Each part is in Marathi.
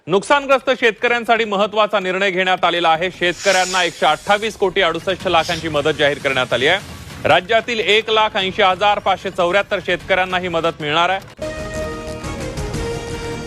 नुकसानग्रस्त शेतकऱ्यांसाठी महत्त्वाचा निर्णय घेण्यात आलेला आहे। शेतकऱ्यांना 128 कोटी 68 लाखांची मदत जाहीर करण्यात आली आहे। राज्यातील 1,80,574 शेतकऱ्यांना ही मदत मिळणार आहे।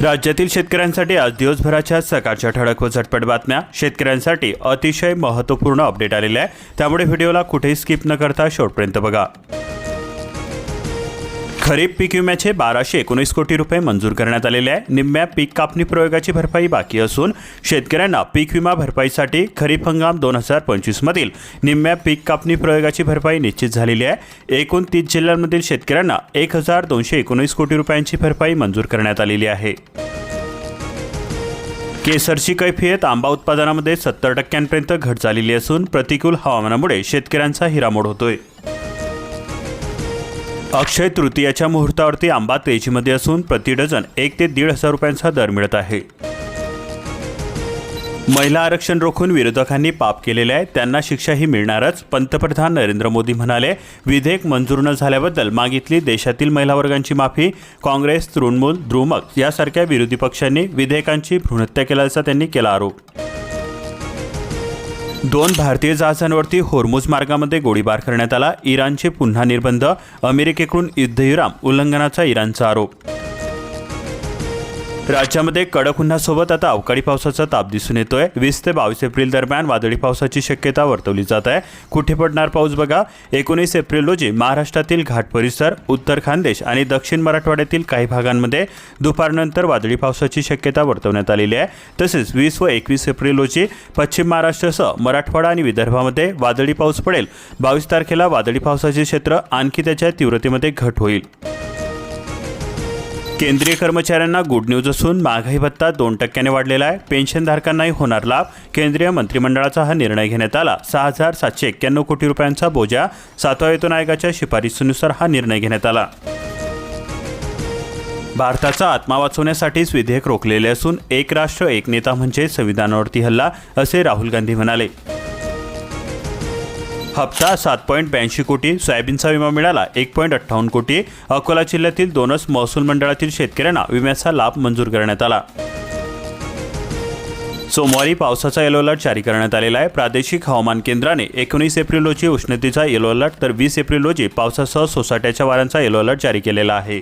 राज्यातील शेतकऱ्यांसाठी आज दिवसभराच्या सकाळच्या ठळक व झटपट बातम्या, शेतकऱ्यांसाठी अतिशय महत्त्वपूर्ण अपडेट आलेले आहे, त्यामुळे व्हिडिओला कुठेही स्किप न करता शेवटपर्यंत बघा। खरीप पीक विम्याचे 1219 कोटी रुपये मंजूर करण्यात आलेले आहे। निम्म्या पीक कापणी प्रयोगाची भरपाई बाकी असून शेतकऱ्यांना पीक विमा भरपाईसाठी खरीप हंगाम 2025 मधील निम्म्या पीक कापणी प्रयोगाची भरपाई निश्चित झालेली आहे। एकूण 30 जिल्ह्यांमधील शेतकऱ्यांना 1219 कोटी रुपयांची भरपाई मंजूर करण्यात आलेली आहे। केसरची कैफियत आंबा उत्पादनामध्ये 70% घट झालेली असून प्रतिकूल हवामानामुळे शेतकऱ्यांचा हिरामोड होतोय। अक्षय तृतीयाच्या मुहूर्तावरती आंबा तेजीमध्ये असून प्रति डझन 1 ते 1,500 रुपयांचा दर मिळत आहे। महिला आरक्षण रोखून विरोधकांनी पाप केलेले आहे, त्यांना शिक्षाही मिळणारच, पंतप्रधान नरेंद्र मोदी म्हणाले। विधेयक मंजूर न झाल्याबद्दल मागितली देशातील महिला वर्गांची माफी। काँग्रेस, तृणमूल, द्रुमक यासारख्या विरोधी पक्षांनी विधेयकांची भ्रूणहत्या केल्याचा त्यांनी केला आरोप। 2 भारतीय जहाजांवरती होर्मुझ मार्गामध्ये गोळीबार करण्यात आला। इराणचे पुन्हा निर्बंध, अमेरिकेकडून युद्धविराम उल्लंघनाचा इराणचा आरोप। राज्यामध्ये कडक उन्हासोबत आता अवकाळी पावसाचा ताप दिसून येतोय। 20 ते 22 एप्रिल दरम्यान वादळी पावसाची शक्यता वर्तवली जात आहे। कुठे पडणार पाऊस बघा। 19 एप्रिल रोजी महाराष्ट्रातील घाट परिसर, उत्तर खानदेश आणि दक्षिण मराठवाड्यातील काही भागांमध्ये दुपारनंतर वादळी पावसाची शक्यता वर्तवण्यात आलेली आहे। तसेच 20 व 21 एप्रिल रोजी पश्चिम महाराष्ट्रासह मराठवाडा आणि विदर्भामध्ये वादळी पाऊस पडेल। 22 तारखेला वादळी पावसाचे क्षेत्र आणखी त्याच्या तीव्रतेमध्ये घट होईल। केंद्रीय कर्मचाऱ्यांना गुड न्यूज असून महागाई भत्ता 2% वाढलेला आहे। पेन्शनधारकांनाही होणार लाभ। केंद्रीय मंत्रिमंडळाचा हा निर्णय घेण्यात आला। 6,791 कोटी रुपयांचा बोजा। 7व्या वेतन आयोगाच्या शिफारशीनुसार हा निर्णय घेण्यात आला। भारताचा आत्मा वाचवण्यासाठीच विधेयक रोखलेले असून एक राष्ट्र एक नेता म्हणजे संविधानावरती हल्ला, असे राहुल गांधी म्हणाले। हप्ता 7.82 कोटी, सोयाबीनचा विमा मिळाला 1.58 कोटी। अकोला जिल्ह्यातील 2च महसूल मंडळातील शेतकऱ्यांना विम्याचा लाभ मंजूर करण्यात आला। सोमवारी पावसाचा येलो अलर्ट जारी करण्यात आलेला आहे। प्रादेशिक हवामान केंद्राने 19 एप्रिल रोजी उष्णतेचा येलो अलर्ट तर 20 एप्रिल रोजी पावसासह सोसाट्याच्या वाऱ्यांचा येलो अलर्ट जारी केलेला आहे।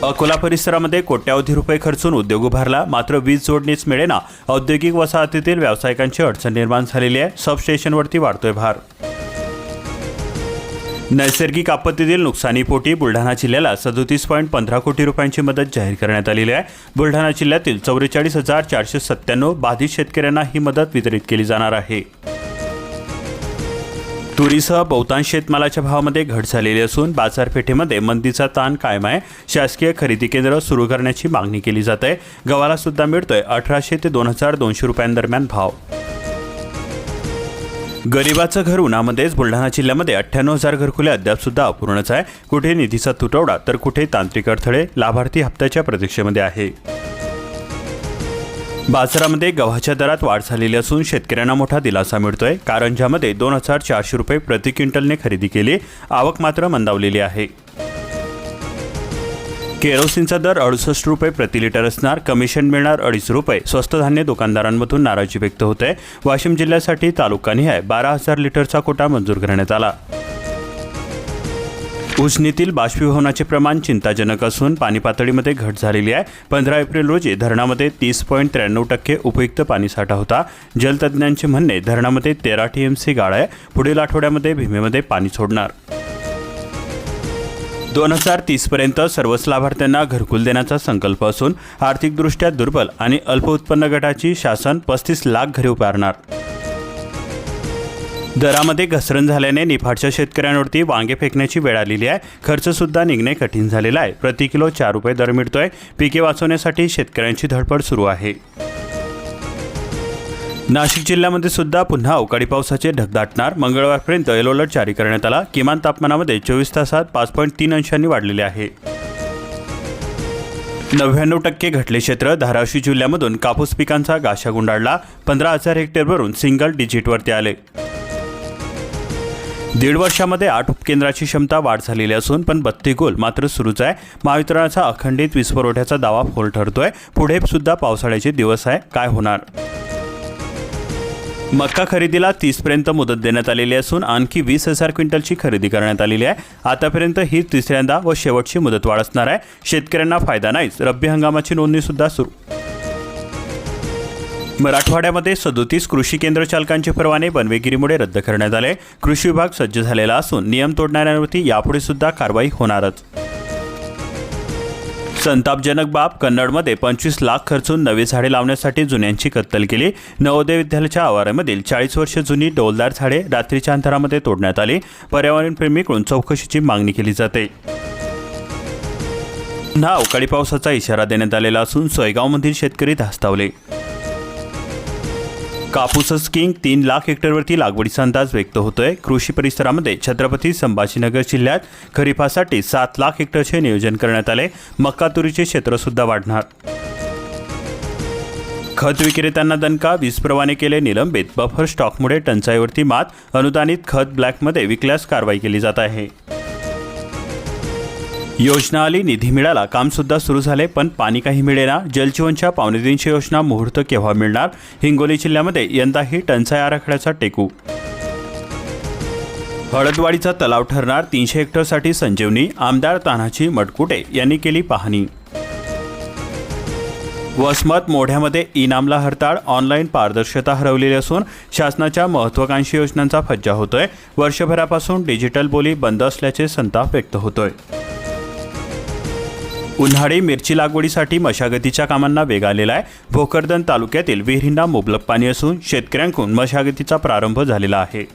अकोला परिसरामध्ये कोट्यावधी रुपये खर्चून उद्योग उभारला, मात्र वीज जोडणीच मिळेना। औद्योगिक वसाहतीतील व्यावसायिकांची अडचण निर्माण झालेली आहे। सबस्टेशनवरती वाढतोय भार। नैसर्गिक आपत्तीतील नुकसानीपोटी बुलढाणा जिल्ह्याला 37.15 कोटी रुपयांची मदत जाहीर करण्यात आलेली आहे। बुलढाणा जिल्ह्यातील 44,497 बाधित शेतकऱ्यांना ही मदत वितरित केली जाणार आहे। तुरीसह बहुतांश शेतमालाच्या भावामध्ये घट झालेली असून बाजारपेठेमध्ये मंदीचा ताण कायम आहे। शासकीय खरेदी केंद्र सुरू करण्याची मागणी केली जात आहे। गव्हाला सुद्धा मिळतोय 1,800 ते 2,200 रुपयांदरम्यान भाव। गरिबाचं घर उन्हामध्येच बुलढाणा जिल्ह्यामध्ये 98,000 घरकुले अद्याप सुद्धा अपूर्णच आहे। कुठे निधीचा तुटवडा तर कुठे तांत्रिक अडथळे, लाभार्थी हप्त्याच्या प्रतीक्षेमध्ये आहे। बाजारामध्ये गव्हाच्या दरात वाढ झालेली असून शेतकऱ्यांना मोठा दिलासा मिळतोय। कारंजामध्ये 2,400 रुपये प्रति क्विंटलने खरेदी केली, आवक मात्र मंदावलेली आहे। केरोसिनचा दर 68 रुपये प्रति लिटर असणार, कमिशन मिळणार 2.5 रुपये। स्वस्त धान्य दुकानदारांमधून नाराजी व्यक्त होते। वाशिम जिल्ह्यासाठी तालुकानिहाय 12,000 लिटरचा कोटा मंजूर करण्यात आला। उजनीतील बाष्पीभवनाचे प्रमाण चिंताजनक असून पाणी पातळीमध्ये घट झालेली आहे। 15 एप्रिल रोजी धरणामध्ये 30.93% उपयुक्त पाणीसाठा होता। जलतज्ञांचे म्हणणे धरणामध्ये 13 TMC गाळ आहे। पुढील आठवड्यामध्ये भीमेमध्ये पाणी सोडणार। 2030 पर्यंत सर्वच लाभार्थ्यांना घरकुल देण्याचा संकल्प असून आर्थिकदृष्ट्या दुर्बल आणि अल्प उत्पन्न गटाची शासन 35 लाख घरे उभारणार। दरामध्ये घसरण झाल्याने निफाडच्या शेतकऱ्यांवरती वांगे फेकण्याची वेळ आलेली आहे। खर्च सुद्धा निघणे कठीण झालेला आहे। प्रति किलो 4 रुपये दर मिळतोय। पिके वाचवण्यासाठी शेतकऱ्यांची धडपड सुरू आहे। नाशिक जिल्ह्यामध्ये सुद्धा पुन्हा अवकाळी पावसाचे ढग दाटणार। मंगळवारपर्यंत येलो अलर्ट जारी करण्यात आला। किमान तापमानामध्ये 24 तासात 5.3 अंशांनी वाढलेले आहे। 99% घटले क्षेत्र। धाराशिव जिल्ह्यामधून कापूस पिकांचा गाशा गुंडाळला। 15,000 हेक्टरवरून सिंगल डिजिटवरती आले। दीड वर्षामध्ये 8 उपकेंद्राची क्षमता वाढ झालेली असून पण बत्ती गोल मात्र सुरूच आहे. महावितरणाचा अखंडित वीज पुरवठ्याचा दावा फोल ठरतोय. पुढे सुद्धा पावसाळ्याचे दिवस आहे. काय होणार? मक्का खरेदीला 30 पर्यंत मुदत देण्यात आलेली असून आणखी 20,000 क्विंटलची खरेदी करण्यात आलेली आहे. आतापर्यंत ही तिसऱ्यांदा व शेवटची मुदतवाढ असणार आहे. शेतकऱ्यांना फायदा नाहीच. रब्बी हंगामाची नोंदणी सुद्धा सुरू. मराठवाड्यामध्ये 37 कृषी केंद्र चालकांचे परवाने बनवेगिरीमुळे रद्द करण्यात आले. कृषी विभाग सज्ज झालेला असून नियम तोडणाऱ्यांवरती यापुढे सुद्धा कारवाई होणारच. संतापजनक बाब, कन्नडमध्ये 25 लाख खर्चून नवी झाडे लावण्यासाठी जुन्यांची कत्तल केली. नवोदय विद्यालयाच्या आवारामधील 40 वर्ष जुनी डौलदार झाडे रात्रीच्या अंधारामध्ये तोडण्यात आली. पर्यावरणप्रेमीकडून चौकशीची मागणी केली जाते. पुन्हा अवकाळी पावसाचा इशारा देण्यात आलेला असून सोयगावमधील शेतकरी धास्तावले. कापूस किंग 3 लाख हेक्टरवरती लागवडीचा अंदाज व्यक्त होतोय. कृषी परिसरामध्ये छत्रपती संभाजीनगर जिल्ह्यात खरीपासाठी 7 लाख हेक्टरचे नियोजन करण्यात आले. मक्का तुरीचे क्षेत्र सुद्धा वाढणार. खत विक्रेत्यांना दणका, वीज परवाने केले निलंबित. बफर स्टॉकमुळे टंचाईवरती मात. अनुदानित खत ब्लॅकमध्ये विकल्यास कारवाई केली जात आहे. योजना आली, निधी मिळाला, काम सुद्धा सुरू झाले पण पाणी काही मिळेना. जलजीवनच्या 2.25 योजना मुहूर्त केव्हा मिळणार? हिंगोली जिल्ह्यामध्ये यंदाही टंचाई आराखड्याचा टेकू. हळदवाडीचा तलाव ठरणार 300 हेक्टरसाठी संजीवनी. आमदार तान्हाजी मडकुटे यांनी केली पाहणी. वसमत मोढ्यामध्ये इनामला हरताळ. ऑनलाईन पारदर्शकता हरवलेली असून शासनाच्या महत्त्वाकांक्षी योजनांचा फज्जा होतोय. वर्षभरापासून डिजिटल बोली बंद असल्याचे संताप व्यक्त होतोय. उन्हाळी मिरची लागवडीसाठी मशागतीच्या कामांना वेग आलेला आहे. भोकरदन तालुक्यातील विहिरींना मुबलक पाणी असून शेतकऱ्यांकडून मशागतीचा प्रारंभ झालेला आहे.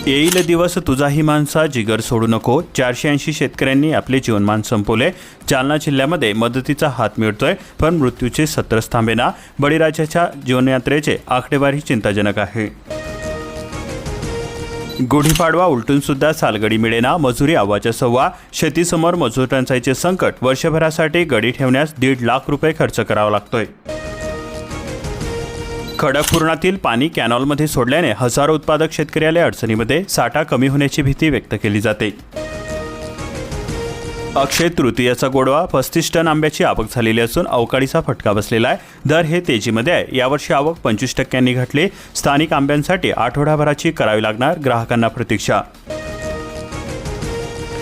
येईल दिवस तुझाही माणसा, जिगर सोडू नको. 480 शेतकऱ्यांनी आपले जीवनमान संपवले. जालना जिल्ह्यामध्ये मदतीचा हात मिळतोय पण मृत्यूचे 17 थांबेना. बळीराजाच्या जीवनयात्रेचे आकडेवारी चिंताजनक आहे. गुढीपाडवा उलटून सुद्धा सालगडी मिळेना. मजुरी आवाच्या सव्वा. शेतीसमोर मजूर टंचाईचे संकट. वर्षभरासाठी गडी ठेवण्यास 1.5 लाख रुपये खर्च करावा लागतोय. खडकपूर्णातील पाणी कॅनॉलमध्ये सोडल्याने हजारो उत्पादक शेतकरी आले अडचणीमध्ये. साठा कमी होण्याची भीती व्यक्त केली जाते. अक्षय तृतीयाचा गोडवा. 35 टन आंब्याची आवक झालेली असून अवकाळीचा फटका बसलेला आहे. दर हे तेजीमध्ये आहे. यावर्षी आवक 25% घटली. स्थानिक आंब्यांसाठी आठवडाभराची करावी लागणार. ग्राहकांना प्रतीक्षा.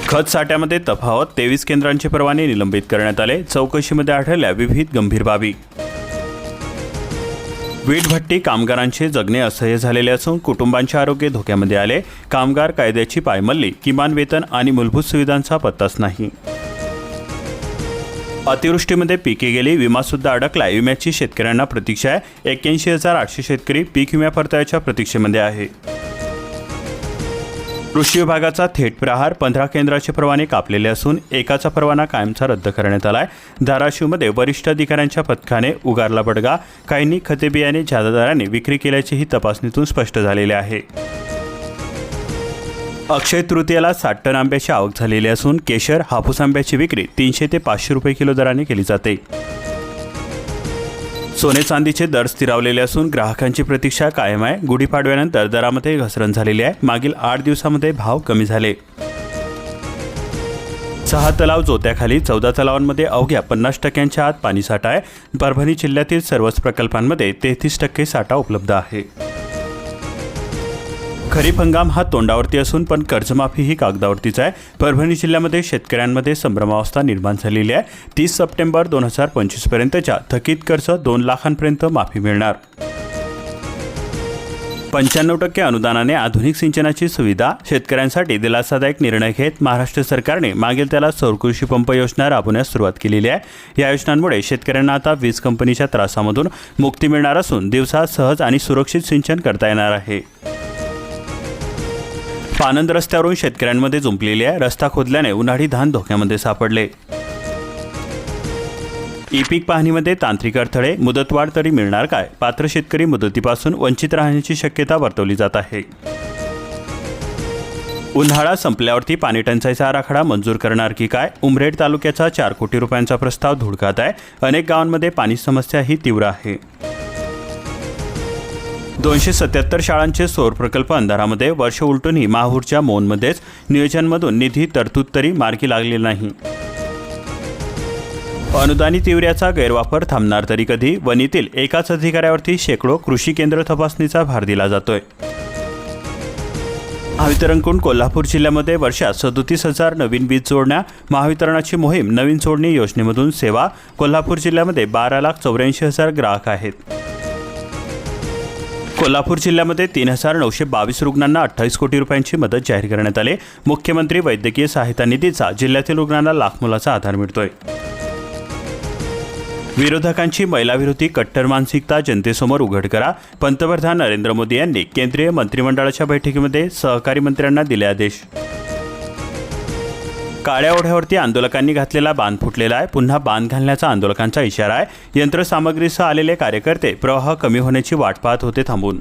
खत साठ्यामध्ये तफावत. 23 केंद्रांचे परवाने निलंबित करण्यात आले. चौकशीमध्ये आढळल्या विविध गंभीर बाबी. वीटभट्टी कामगारांचे जगणे असह्य झालेले असून कुटुंबांचे आरोग्य धोक्यामध्ये आले. कामगार कायद्याची पायमल्ली. किमान वेतन आणि मूलभूत सुविधांचा पत्ताच नाही. अतिवृष्टीमध्ये पिके गेली. विमा सुद्धा अडकलाय. विम्याची शेतकऱ्यांना प्रतीक्षा आहे. 81,800 शेतकरी पीक विम्या परताव्याच्या प्रतीक्षेमध्ये आहे. कृषी विभागाचा थेट प्रहार. 15 केंद्राचे परवाने कापलेले असून एकाचा परवाना कायमचा रद्द करण्यात आलाय. धाराशिवमध्ये वरिष्ठ अधिकाऱ्यांच्या पथकाने उगारला बडगा. काहींनी खते बियाणे जादा दराने विक्री केल्याचेही तपासणीतून स्पष्ट झालेले आहे. अक्षय तृतीयाला 60 टन आंब्याची आवक झालेली असून केशर, हापूस आंब्याची विक्री 300 ते 500 रुपये किलो दराने केली जाते. सोने चांदीचे दर स्थिरावलेले असून ग्राहकांची प्रतीक्षा कायम आहे. गुढीपाडव्यानंतर दरामध्ये घसरण झालेली आहे. मागील 8 दिवसामध्ये भाव कमी झाले. 6 तलाव जोत्याखाली. 14 तलावांमध्ये अवघ्या 50% आत पाणीसाठा आहे. परभणी जिल्ह्यातील सर्वच प्रकल्पांमध्ये 33% साठा उपलब्ध आहे. खरीप हंगाम हा तोंडावरती असून पण कर्जमाफी ही कागदावरतीच आहे. परभणी जिल्ह्यामध्ये शेतकऱ्यांमध्ये संभ्रमावस्था निर्माण झालेली आहे. 30 सप्टेंबर 2025 पर्यंतच्या थकीत कर्ज 2 लाखांपर्यंत माफी मिळणार. 95% अनुदानाने आधुनिक सिंचनाची सुविधा. शेतकऱ्यांसाठी दिलासादायक निर्णय घेत महाराष्ट्र सरकारने मागील त्याला सौर कृषी पंप योजना राबवण्यास सुरुवात केलेली आहे. या योजनांमुळे शेतकऱ्यांना आता वीज कंपनीच्या त्रासामधून मुक्ती मिळणार असून दिवसा सहज आणि सुरक्षित सिंचन करता येणार आहे. पानंद रस्त्यावरून शेतकऱ्यांमध्ये जुंपलेली आहे. रस्ता खोदल्याने उन्हाळी धान धोक्यामध्ये सापडले. ई-पीक पाहणीमध्ये तांत्रिक अडथळे. मुदतवाढ तरी मिळणार काय? पात्र शेतकरी मुदतीपासून वंचित राहण्याची शक्यता वर्तवली जात आहे. उन्हाळा संपल्यावरती पाणी टंचाईचा आराखडा मंजूर करणार की काय? उमरेड तालुक्याचा 4 कोटी रुपयांचा प्रस्ताव धुडकात आहे. अनेक गावांमध्ये पाणी समस्या ही तीव्र आहे. 277 शाळांचे सौर प्रकल्प अंधारामध्ये, वर्ष उलटूनही महाऊर्जा मौनमध्येच, नियोजनमधून निधी तरतूद तरी मार्गी लागली नाही. अनुदानित युरियाचा गैरवापर थांबणार तरी कधी? वणीतील एकाच अधिकाऱ्यावरती शेकडो कृषी केंद्र तपासणीचा भार दिला जातोय. महावितरणकडून कोल्हापूर जिल्ह्यामध्ये वर्षात 37,000 नवीन वीज जोडण्या. महावितरणाची मोहीम नवीन जोडणी योजनेमधून सेवा. कोल्हापूर जिल्ह्यामध्ये 12,84,000 ग्राहक आहेत. कोल्हापूर जिल्ह्यामध्ये 3,922 रुग्णांना 28 कोटी रुपयांची मदत जाहीर करण्यात आली. मुख्यमंत्री वैद्यकीय सहायता निधीचा जिल्ह्यातील रुग्णांना लाख मोलाचा आधार मिळतोय. विरोधकांची महिलाविरोधी कट्टर मानसिकता जनतेसमोर उघड करा. पंतप्रधान नरेंद्र मोदी यांनी केंद्रीय मंत्रिमंडळाच्या बैठकीमध्ये सहकारी मंत्र्यांना दिले आदेश. काळ्या ओढ्यावरती आंदोलकांनी घातलेला बांध फुटलेला आहे. पुन्हा बांध घालण्याचा आंदोलकांचा इशारा आहे. यंत्रसामग्रीसह आलेले कार्यकर्ते प्रवाह कमी होण्याची वाट पाहत होते थांबून.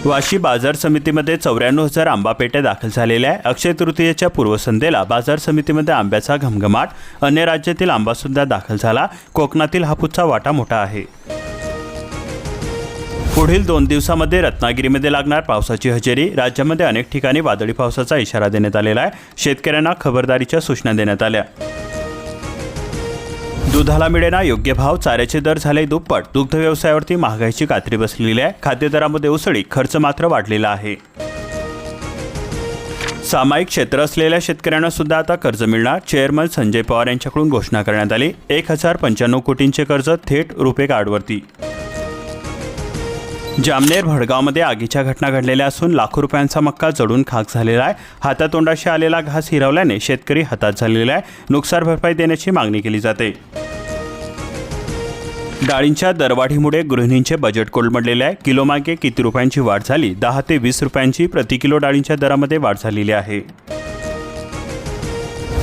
वाशी बाजार समितीमध्ये 94,000 आंबा पेट्या दाखल झालेल्या आहे. अक्षय तृतीयेच्या पूर्वसंध्येला बाजार समितीमध्ये आंब्याचा घमघमाट. अन्य राज्यातील आंबा सुद्धा दाखल झाला. कोकणातील हापूसचा वाटा मोठा आहे. पुढील 2 दिवसामध्ये रत्नागिरीमध्ये लागणार पावसाची हजेरी. राज्यामध्ये अनेक ठिकाणी वादळी पावसाचा इशारा देण्यात आलेला आहे. शेतकऱ्यांना खबरदारीच्या सूचना देण्यात आल्या. दुधाला मिळेना योग्य भाव, चाऱ्याचे दर झाले दुप्पट. दुग्ध व्यवसायावरती महागाईची कात्री बसलेली आहे. खाद्यदरामध्ये उसळी, खर्च मात्र वाढलेला आहे. सामायिक क्षेत्र असलेल्या शेतकऱ्यांना सुद्धा आता कर्ज मिळणार. चेअरमन संजय पवार यांच्याकडून घोषणा करण्यात आली. 1,095 कोटींचे कर्ज थेट रुपे कार्डवरती. जामनेर भडगावमध्ये आगीच्या घटना घडलेल्या असून लाखो रुपयांचा मक्का जळून खाक झालेला आहे. हातातोंडाशी आलेला घास हिरावल्याने शेतकरी हताश झालेला आहे. नुकसान भरपाई देण्याची मागणी केली जाते. डाळींच्या दरवाढीमुळे गृहिणींचे बजेट कोलमडलेले आहे. किलोमागे किती रुपयांची वाढ झाली? 10 ते 20 रुपयांची प्रति किलो डाळींच्या दरामध्ये वाढ झालेली आहे.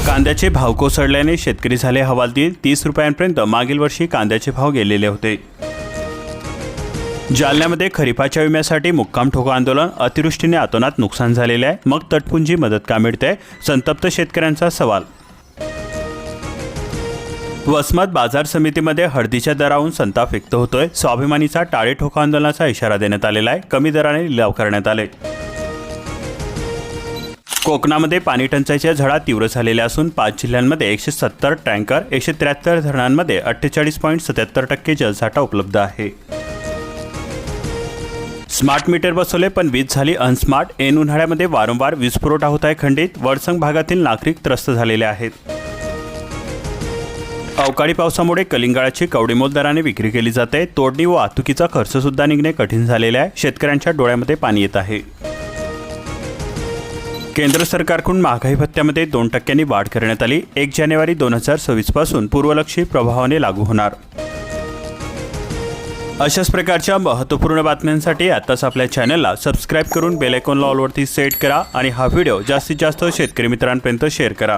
कांद्याचे भाव कोसळल्याने शेतकरी झाले हवालदिल. 30 रुपयांपर्यंत मागील वर्षी कांद्याचे भाव गेलेले होते. जालन्यामध्ये खरीपाच्या विम्यासाठी मुक्काम ठोको आंदोलन. अतिवृष्टीने अतोनात नुकसान झालेले आहे. मग तटपुंजी मदत का मिळते? संतप्त शेतकऱ्यांचा सवाल. वसमत बाजार समितीमध्ये हळदीच्या दरावरून संताप व्यक्त होतोय. स्वाभिमानीचा टाळे ठोको आंदोलनाचा इशारा देण्यात आलेला आहे. कमी दराने लिलाव करण्यात आले. कोकणामध्ये पाणी टंचाईच्या झळा तीव्र झालेल्या असून 5 जिल्ह्यांमध्ये 170 टँकर, 173 धरणांमध्ये 48.77% जलसाठा उपलब्ध आहे. स्मार्ट मीटर बसवले पण वीज झाली अनस्मार्ट. ऐन उन्हाळ्यामध्ये वारंवार वीज पुरवठा होत आहे खंडित. वडसंग भागातील नागरिक त्रस्त झालेले आहेत. अवकाळी पावसामुळे कलिंगडाची कवडीमोल दराने विक्री केली जाते. तोडणी व वाहतुकीचा खर्च सुद्धा निघणे कठीण झालेले आहे. शेतकऱ्यांच्या डोळ्यामध्ये पाणी येत आहे. केंद्र सरकारकडून महागाई भत्त्यामध्ये 2% वाढ करण्यात आली. 1 जानेवारी 2026 पासून पूर्वलक्षी प्रभावाने लागू होणार. अशाच प्रकारच्या महत्त्वपूर्ण बातम्यांसाठी आताच आपल्या चॅनलला सबस्क्राईब करून बेल आयकॉनला ऑलवरती सेट करा आणि हा व्हिडिओ जास्तीत जास्त शेतकरी मित्रांपर्यंत शेअर करा.